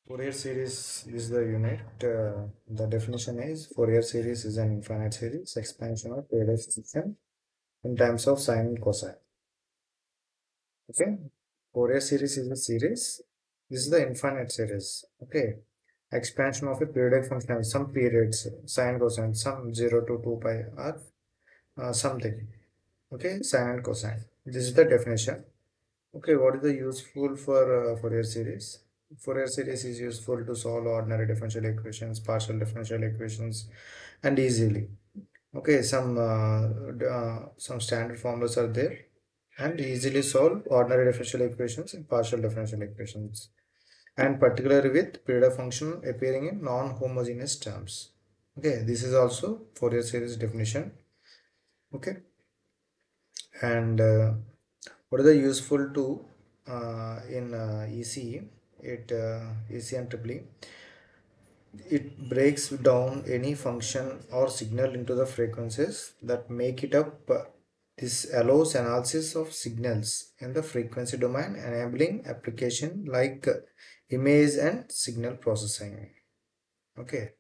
Fourier series is the unit. The definition is Fourier series is an infinite series expansion of Taylor function in terms of sine and cosine. Okay, Fourier series is a series. This is the infinite series. Okay, expansion of a periodic function, some periods, sine, cosine, some 0 to 2 pi or something. Okay, sine and cosine. This is the definition. Okay, what is the useful for Fourier series? Fourier series is useful to solve ordinary differential equations, partial differential equations, and easily. Okay, some standard formulas are there, and easily solve ordinary differential equations and partial differential equations, and particularly with period function appearing in non-homogeneous terms. Okay, this is also Fourier series definition. Okay, and what is the useful to in EC? EC and triple E. It breaks down any function or signal into the frequencies that make it up. This allows analysis of signals in the frequency domain, enabling application like image and signal processing. Okay,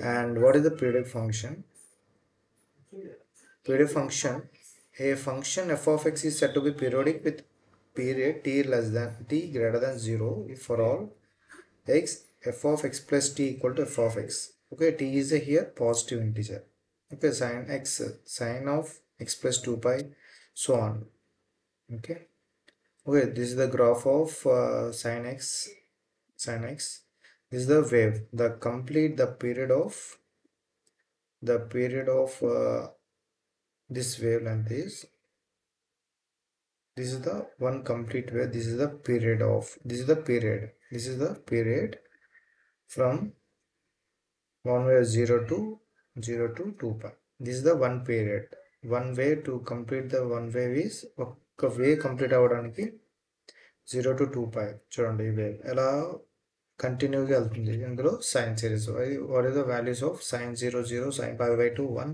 and what is the periodic function? Periodic function, a function f of x is said to be periodic with period t less than t greater than 0 if for all x f of x plus t equal to f of x. Okay, t is a here positive integer. Okay, sine x, sine of x plus 2 pi, so on. Okay, this is the graph of sine x. This is the wave. The period of this wavelength is, this is the one complete wave. This is the period of, this is the period. This is the period from one wave 0 to 2 pi. This is the one period. One way to complete the one wave is ఒక్క వే complete అవ్వడానికి 0 to 2 pi. చూడండి ఈ wave ఎలా కంటిన్యూగా వెళ్తుంది. ఇందులో sine series. What is the values of sine 0 0, sine pi by 2 1,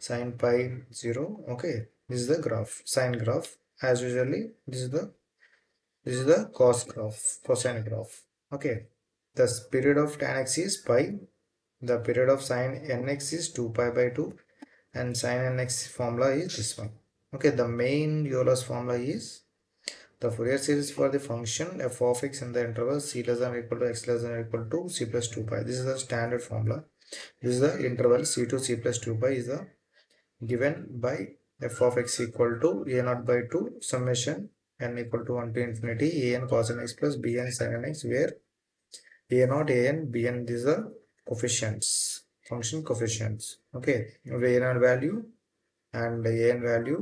sine pi 0. Okay, this is the graph, sine graph. As usually this is the cosine graph. Okay, the period of tan x is pi. The period of sin nx is 2 pi by 2, and sin nx formula is this one. Okay, the main Euler's formula is the Fourier series for the function f of x in the interval c less than or equal to x less than or equal to c plus 2 pi. This is the standard formula. This is the interval c to c plus 2 pi is the given by f of x equal to a naught by 2 summation n equal to 1 to infinity a n cos n x plus b n sin n x, where a naught, a n, b n, these are coefficients, function coefficients. Okay, a naught value and a n value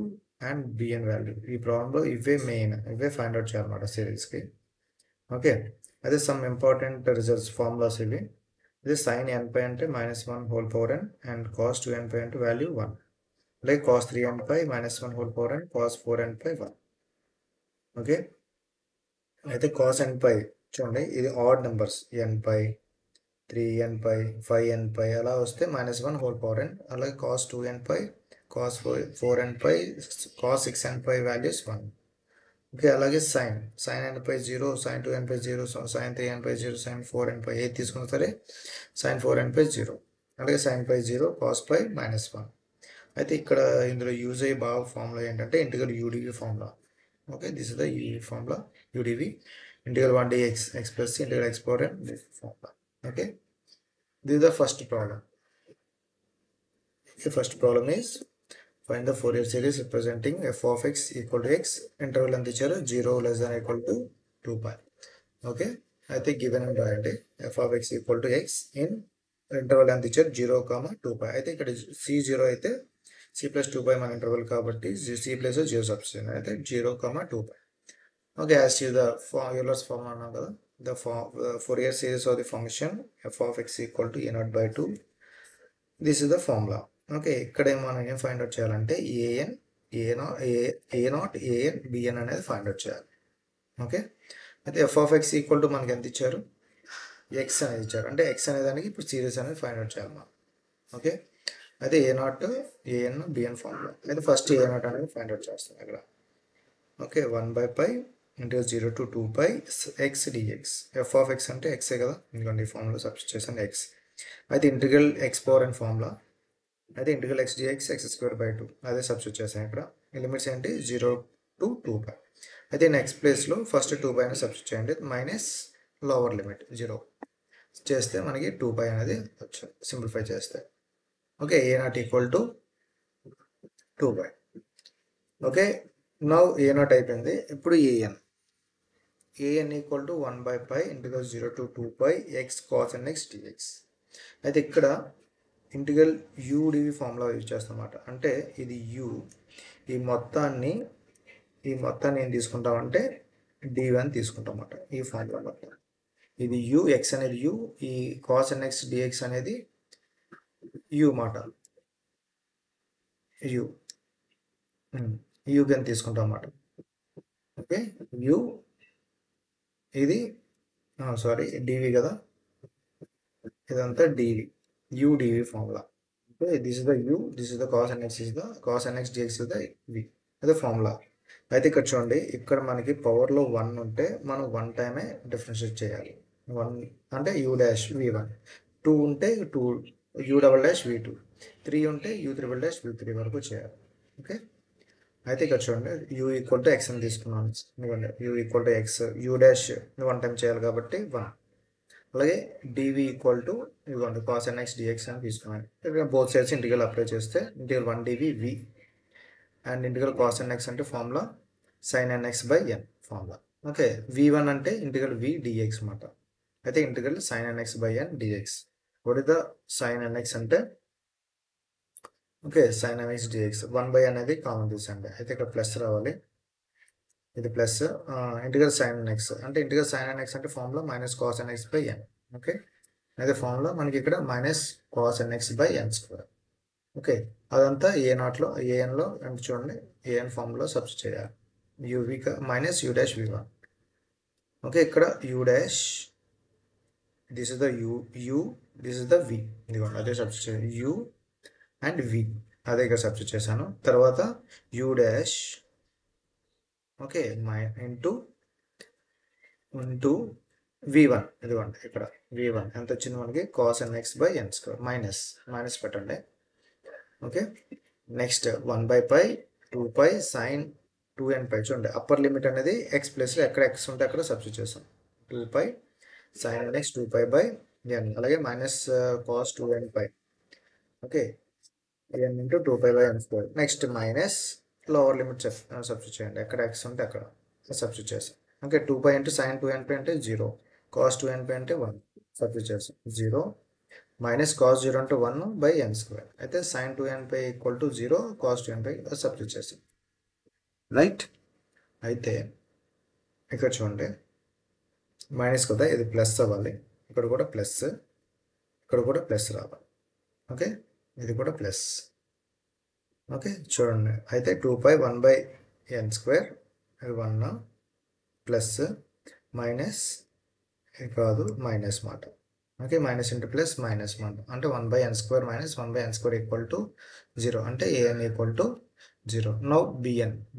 and b n value. ఈ ప్రాబ్లంలో ఇవే find out చేయాలన్నమాట సిరీస్కి. Okay, అదే some important results formulas ఇవి. ఇది sine n పై అంటే -1 whole power n and cos 2n పై అంటే value 1. అలాగే కాస్ 3n పై -1 whole power n, cos 4n పై 1. ఓకే, అయితే కాస్ n పై చూడండి, ఇది ఆడ్ నెంబర్స్, n పై 3n పై 5n పై అలా వస్తే -1 హోల్ పవర్ n. అలాగే కాస్ 2n పై, కాస్ 4n పై, cos 6n పై values 1. Okay, అలాగే sign n పై 0, sign 2n పై 0, sign 3n పై 0, sign 4n పై ఏది తీసుకున్నా సరే సైన్ 4n పై 0. అలాగే సైన్ పై 0, కాస్ పై -1. అయితే ఇక్కడ ఇందులో యూజ్ అయ్యే బాగా ఫార్ములా ఏంటంటే integral u dv formula. Okay, this is the u dv formula. U dv integral 1 dx x plus integral x power n formula. Okay, this is the first problem. The first problem is find the Fourier series representing f of x equal to x, interval and ఇచ్చారు 0 less than or equal to 2 pi. Okay, అయితే given అని రాయండి f of x equal to x in interval ఎంత ఇచ్చారు 0, 2 pi. అయితే ఇక్కడ c0 అయితే c plus 2 pi మన ఇంటర్వల్ కాబట్టి c ప్లస్ 0 సబ్స్టిట్యూషన్ అయితే 0, 2 pi. Okay, as to the Euler's formula అన్నాం కదా. The Fourier series of the function f of x equal to a naught by 2. This is the formula. Okay, ఇక్కడ మనం ఏం find out చేయాలంటే ఏ not AN B N అనేది find out చేయాలి. Okay, అయితే F of X equal to మనకి ఎంత ఇచ్చారు, ఎక్స్ అనేది ఇచ్చారు. అంటే ఎక్స్ అనే దానికి ఇప్పుడు సిరీస్ అనేది ఫైండ్ అవుట్ చేయాలి మనం. ఓకే, అయితే ఏ నాట్ ఏఎన్ బిఎన్ ఫార్ములా. అయితే ఫస్ట్ ఏ నాట్ అనేది ఫైండ్ అవుట్ చేస్తాం ఇక్కడ. Okay, 1 by pi integral 0 to 2 pi x dx. f of x అంటే xే కదా, ఎందుకంటే ఈ ఫార్ములా సబ్స్టిట్యూట్ చేశాను x. అయితే integral x power and formula అయితే ఇంటిగ్రల్ x dx x²/2 అదే సబ్స్టిట్యూట్ చేశాను ఇక్కడ. లిమిట్స్ ఏంటి 0 to 2 pi. అయితే నెక్స్ట్ ప్లేస్లో ఫస్ట్ 2 pi అని సబ్స్టిట్యూట్ చేయండి, మైనస్ లోవర్ లిమిట్ 0 చేస్తే మనకి 2 pi అనేది వచ్చింది సింప్లిఫై చేస్తే. Okay, a0 equal to 2 pi. Okay, now a0 అయిపోయింది. ఇప్పుడు an equal to 1/pi integral 0 to 2 pi x cos nx dx. అయితే ఇక్కడ ఇంటిగ్రల్ udv ఫార్ములా యూజ్ చేస్తామన్నమాట. అంటే ఇది u, ఈ మొత్తాన్ని ఏం తీసుకుంటామంటే dv అని తీసుకుంటాం అన్నమాట ఈ ఫార్ములా మొత్తం. ఇది u, x అనేది u, ఈ cos nx dx అనేది u మాట, u కింద తీసుకుంటాం అన్నమాట. ఓకే, u ఇది సారీ dv కదా, ఇదంతా dv, udv formula. Okay, this is the u, this is the cos nx, is the cos nx dx is the v, అదే ఫార్ములా. అయితే ఇక్కడ చూడండి, ఇక్కడ మనకి పవర్లో 1 ఉంటే మనం 1 టైమే డిఫరెన్షియేట్ చేయాలి. 1 అంటే u డాష్ v1, 2 ఉంటే 2 u డబల్ డాష్ v2, 3 ఉంటే u త్రిబుల్ డాష్ v3 వరకు చేయాలి. ఓకే, అయితే ఇక్కడ చూడండి u ఈక్వల్ టు x అని తీసుకున్నాను, ఎందుకంటే u equal to x, u dash 1 time చేయాలి కాబట్టి 1. అలాగే dv ఈక్వల్ టు ఇదిగోండి cos nx dx అని తీసుకున్నాను. ఇక్కడ బోత్ సైడ్స్ ఇంటిగ్రల్ అప్లై చేస్తే integral 1 dv v and integral cos nx అంటే formula sin nx by n formula. Okay, v1 అంటే ఇంటిగ్రల్ v dx అన్నమాట. అయితే integral sin nx by n dx. What is the sin nx అంటే okay sin nx dx 1/n అనేది common తీసండి. అయితే ఇక్కడ plus రావాలి, ఇది ప్లస్ ఇంటిగ్రల్ sin nx అంటే ఇంటిగ్రల్ sin nx అంటే formula minus cos nx by n. Okay, అయితే formula మనకి ఇక్కడ minus cos nx by n². Okay, అదంతా a0లో anలో అంటే చూడండి an ఫార్ములా సబ్స్టిట్యూట్ చేయాలి, uv minus u dash v1. Okay, ఇక్కడ u dash, this is the u, this is the v, ఇదిగోండి అదే సబ్స్టిట్యూట్ u అండ్ v అదే ఇక్కడ సబ్స్టిట్యూట్ చేశాను. తర్వాత u dash okay into v1, ఇదిగోండి ఇక్కడ v1 ఎంత వచ్చింది మనకి cos nx by n², minus పెట్టండి. Okay, next 1/pi 2pi sin 2npi. చూడండి అప్పర్ లిమిట్ అనేది x ప్లేస్లో ఎక్కడ x ఉంటే అక్కడ సబ్స్టిట్యూట్ చేస్తాం, 2pi sin nx 2pi by n, అలాగే minus cos 2npi. Okay, n into 2pi by n². Next minus lower limit substitute చేయండి, ఎక్కడ x ఉంటే అక్కడ సబ్స్టిట్యూట్ చేస్తాం. Okay, 2pi into sin 2npi అంటే 0, cos 2npi అంటే 1 సబ్స్టిట్యూట్ చేస్తాం, 0 మైనస్ cos 0 అంటే 1 బై n². అయితే sin 2npi equal to 0, cos 2npi substitute చేస్తాం, రైట్. అయితే ఇక్కడ చూడండి మైనస్ కదా, ఇది ప్లస్ అవ్వాలి, ఇక్కడ కూడా ప్లస్, ఇక్కడ కూడా ప్లస్ రావాలి. ఓకే, ఇది కూడా ప్లస్. ఓకే, చూడండి అయితే 2pi 1/n² ఇది 1 ప్లస్ మైనస్ కాదు మైనస్ మాట. Okay, minus into plus minus మాట అంటే 1/n² minus 1/n² equal to 0 అంటే an equal to 0. Now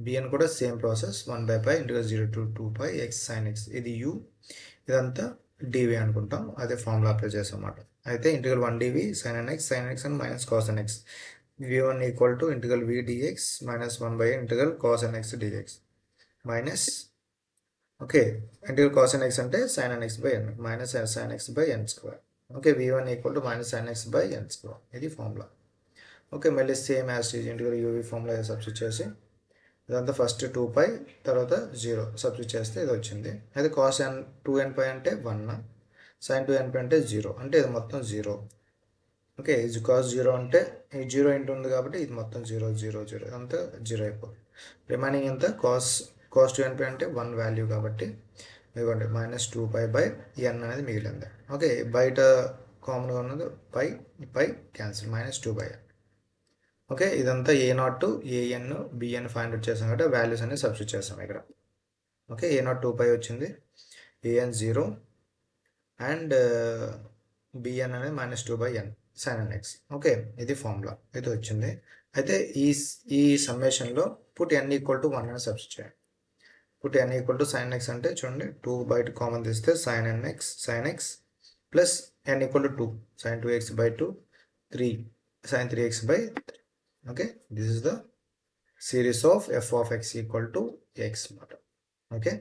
bn కూడా same process, 1/pi integral 0 to 2pi x sin x, ఇది u, ఇదంతా dv అనుకుంటాం, అదే ఫార్ములా అప్లై చేసాం అన్నమాట. అయితే integral 1 dv sin nx and minus cos nx, v1 equal to integral v dx minus 1/n integral cos nx dx minus okay integral cos nx అంటే sin nx by n minus sin x by n². Okay, v1 equal to minus sin x by n², ఇది formula. Okay, మళ్ళీ same as integral uv formula substitute చేసి ఇదంతా first 2pi తర్వాత 0 substitute చేస్తే ఇది వచ్చింది. అయితే cos 2npi అంటే 1, sin 2npi అంటే 0 అంటే ఇది మొత్తం 0. ఓకే, ఇది cos 0 అంటే ఈ 0 ఇంటూ ఉంది కాబట్టి ఇది మొత్తం 0 0 0 ఇదంతా 0 అయిపోతుంది. రిమైనింగ్ ఎంత cos 2npi అంటే 1 వాల్యూ కాబట్టి ఇదిగోండి మైనస్ 2pi బై n అనేది మిగిలింది. ఓకే, బయట కామన్గా ఉన్నది పై క్యాన్సిల్, మైనస్ 2/n. ఓకే, ఇదంతా a0 to an bn find out చేసాం కాబట్టి వాల్యూస్ అనేది సబ్స్టిట్యూట్ చేస్తాం ఇక్కడ. ఓకే, a0 2pi వచ్చింది, an 0 అండ్ bn అనేది minus 2/n sin nx. Okay, ఇది ఫార్ములా ఇది వచ్చింది. అయితే ఈ సమ్మేషన్లో పుట్ n ఈక్వల్ టు 1 అని సబ్స్టిట్యూట్ చేయండి. put n equal to sin x అంటే చూడండి 2 బయట కామన్ తీస్తే sin x plus n equal to 2 sin 2x by 2 3 sin 3x by 3. Okay, this is the series of f of x equal to x. Okay.